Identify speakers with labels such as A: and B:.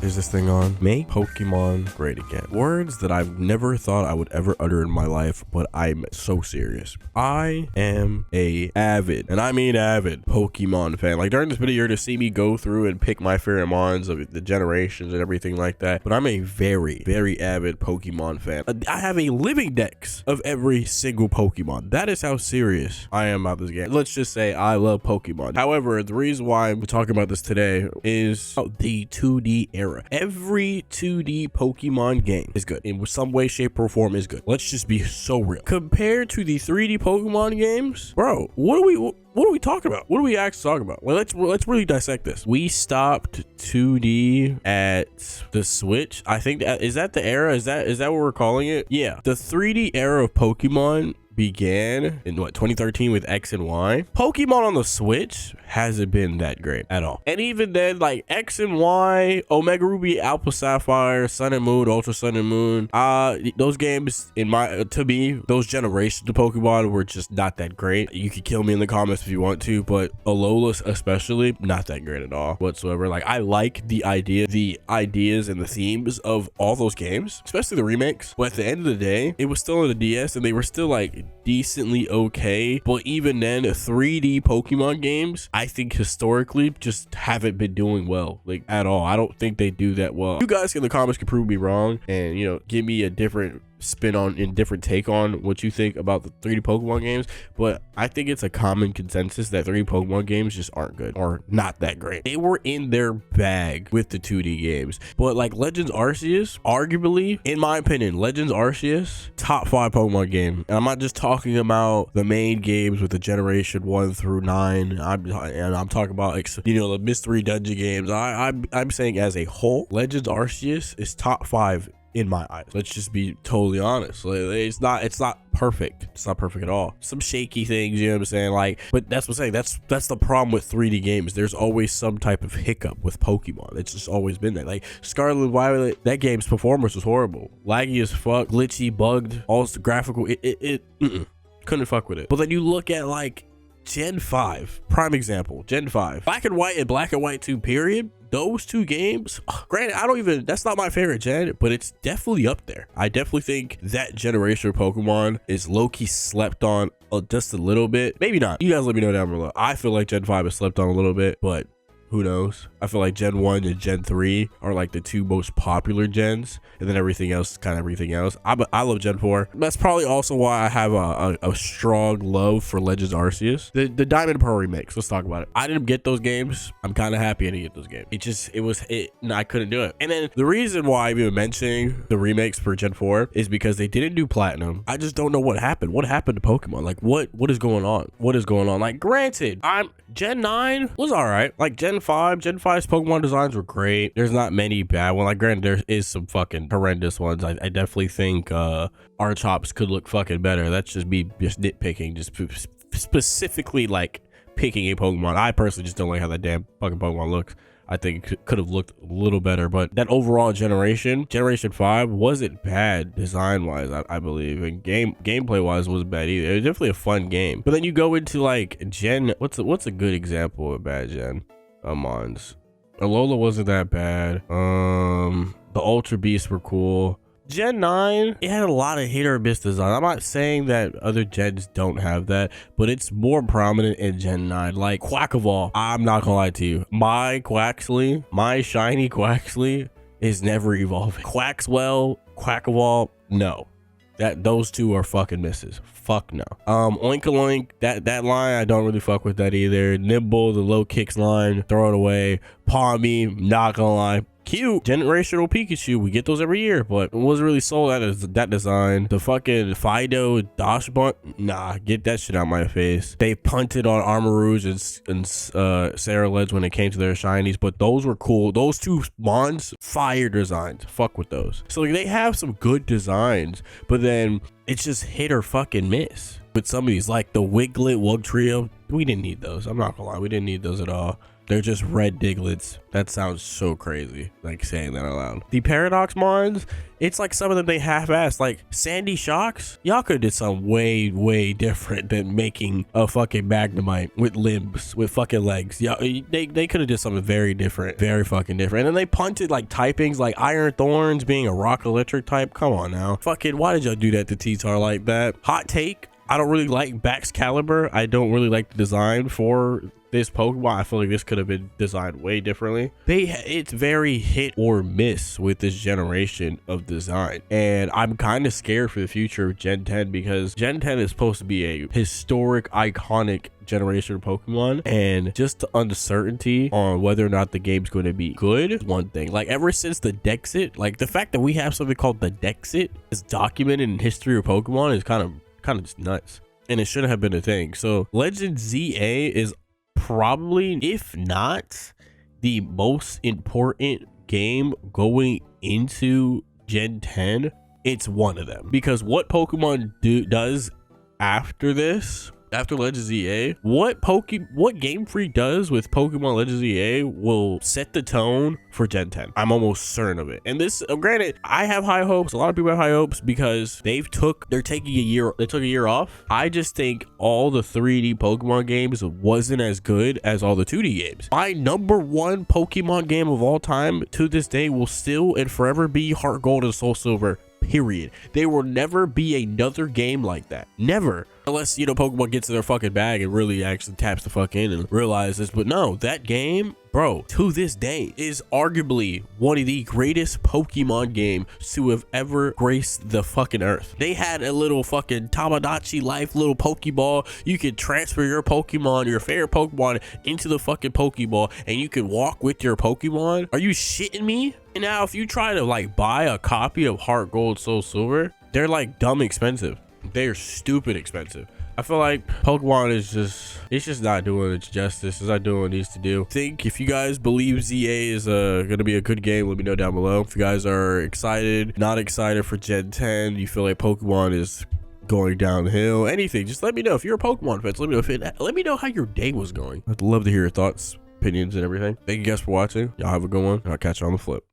A: Is this thing on? Make Pokemon great again. Words that I've never thought I would ever utter in my life, but I'm so serious. I am a avid, and I mean avid, Pokemon fan. Like during this video, you're to see me go through and pick my favorite mons of the generations and everything like that. But I'm a very, very avid Pokemon fan. I have a living dex of every single Pokemon. That is how serious I am about this game. Let's just say I love Pokemon. However, the reason why I'm talking about this today is the 2D era. Every 2D Pokemon game is good in some way, shape, or form is good. Let's just be so real. Compared to the 3D Pokemon games, bro, what are we talking about? What are we actually talking about? Well, let's really dissect this. We stopped 2D at the Switch. I think is that the era? Is that what we're calling it? Yeah, the 3D era of Pokemon began in 2013 with X and Y. Pokemon on the Switch hasn't been that great at all. And even then, like X and Y, Omega Ruby, Alpha Sapphire, Sun and Moon, Ultra Sun and Moon, those games to me, those generations of Pokemon were just not that great. You could kill me in the comments if you want to, but Alola especially, not that great at all whatsoever. Like I like the ideas and the themes of all those games, especially the remakes. But at the end of the day, it was still on the DS and they were still like decently okay. But even then, 3D Pokemon games, I think historically just haven't been doing well, like at all. I don't think they do that well. You guys in the comments can prove me wrong and, you know, give me a different spin on and different take on what you think about the 3D Pokemon games, but I think it's a common consensus that 3D Pokemon games just aren't good or not that great. They were in their bag with the 2D games, but like Legends Arceus, arguably, in my opinion, Legends Arceus, top 5 Pokemon game. And I'm not just talking about the main games with the generation 1 through 9. I'm talking about, you know, the mystery dungeon games. I'm saying as a whole, Legends Arceus is top 5 in my eyes. Let's just be totally honest. Like, it's not perfect. It's not perfect at all. Some shaky things, you know what I'm saying? Like, but that's what I'm saying. That's the problem with 3D games. There's always some type of hiccup with Pokemon. It's just always been there. Like Scarlet and Violet, that game's performance was horrible. Laggy as fuck, glitchy, bugged, all the graphical. Couldn't fuck with it. But then you look at like Gen 5, prime example, Gen 5, Black and White and Black and White 2 period. Those two games, granted, that's not my favorite gen, but it's definitely up there. I definitely think that generation of Pokemon is low-key slept on just a little bit. Maybe not. You guys let me know down below. I feel like Gen 5 is slept on a little bit, but who knows? I feel like Gen 1 and Gen 3 are like the two most popular gens, and then everything else is kind of everything else. I love Gen 4. That's probably also why I have a strong love for Legends Arceus. The Diamond and Pearl remakes, let's talk about it. I didn't get those games. I'm kind of happy I didn't get those games. I couldn't do it. And then the reason why I'm even mentioning the remakes for Gen 4 is because they didn't do Platinum. I just don't know what happened. What happened to Pokemon? Like what is going on? What is going on? Like granted, Gen 9 was all right. Like Gen 5's Pokemon designs were great. There's not many bad ones. Like granted, there is some fucking horrendous ones. I definitely think Archops could look fucking better. That's just me just nitpicking, just specifically like picking a Pokemon. I personally just don't like how that damn fucking Pokemon looks. I think it could have looked a little better, but that overall generation 5 wasn't bad design wise, I believe, and gameplay wise wasn't bad either. It was definitely a fun game. But then you go into like Gen, what's a good example of a bad gen? Mons. Alola wasn't that bad. The Ultra Beasts were cool. Gen 9, it had a lot of hit or miss design. I'm not saying that other gens don't have that, but it's more prominent in Gen 9. Like Quackavall, I'm not gonna lie to you. My shiny Quaxley is never evolving. Quaxwell, Quackavall, no. Those two are fucking misses. Fuck no. Oinkaloink, that line, I don't really fuck with that either. Nimble, the low kicks line, throw it away. Palmy, not gonna lie. Cute. Generational Pikachu, we get those every year, but it wasn't really sold that design. The fucking Fido Dash Bunt, nah, get that shit out my face. They punted on Armarouge and Ceruledge when it came to their shinies, but those were cool. Those two Mons, fire designs. Fuck with those. So like, they have some good designs, but then it's just hit or fucking miss with some of these, like the Wiglet, Wugtrio. We didn't need those. I'm not gonna lie, we didn't need those at all. They're just red Diglets. That sounds so crazy, like saying that out loud. The Paradox Mons, it's like some of them they half-assed. Like Sandy Shocks, y'all could have did something way different than making a fucking Magnemite with limbs, with fucking legs. Yeah, they could have did something very different, very fucking different. And then they punted like typings, like Iron Thorns being a rock electric type. Come on now, fucking why did y'all do that to T-Tar like that? Hot take, I don't really like Baxcalibur. I don't really like the design for this Pokemon. I feel like this could have been designed way differently. It's very hit or miss with this generation of design, and I'm kind of scared for the future of Gen 10 because Gen 10 is supposed to be a historic, iconic generation of Pokemon, and just the uncertainty on whether or not the game's going to be good is one thing. Like ever since the Dexit, like the fact that we have something called the Dexit is documented in history of Pokemon is kind of just nuts, and it shouldn't have been a thing. So Legend ZA is probably, if not the most important game going into Gen 10, it's one of them, because what Pokemon does after this, after Legends EA, what Game Freak does with Pokemon Legends EA will set the tone for Gen 10. I'm almost certain of it. And this, granted, I have high hopes. A lot of people have high hopes because they're taking a year. They took a year off. I just think all the 3D Pokemon games wasn't as good as all the 2D games. My #1 Pokemon game of all time to this day will still and forever be Heart Gold and Soul Silver. Period. There will never be another game like that. Never. Unless, you know, Pokemon gets in their fucking bag and really actually taps the fuck in and realizes. But no, that game, bro, to this day is arguably one of the greatest Pokemon games to have ever graced the fucking earth. They had a little fucking Tamagotchi life, little Pokeball. You could transfer your Pokemon, your favorite Pokemon, into the fucking Pokeball, and you could walk with your Pokemon. Are you shitting me? And now if you try to like buy a copy of Heart Gold Soul Silver, they're like dumb expensive. They're stupid expensive. I feel like Pokemon is just not doing its justice. It's not doing what it needs to do. If you guys believe ZA is gonna be a good game, let me know down below. If you guys are excited, not excited for Gen 10, you feel like Pokemon is going downhill, anything, just let me know. If you're a Pokemon fan, let me know how your day was going. I'd love to hear your thoughts, opinions, and everything. Thank you guys for watching. Y'all have a good one. I'll catch you on the flip.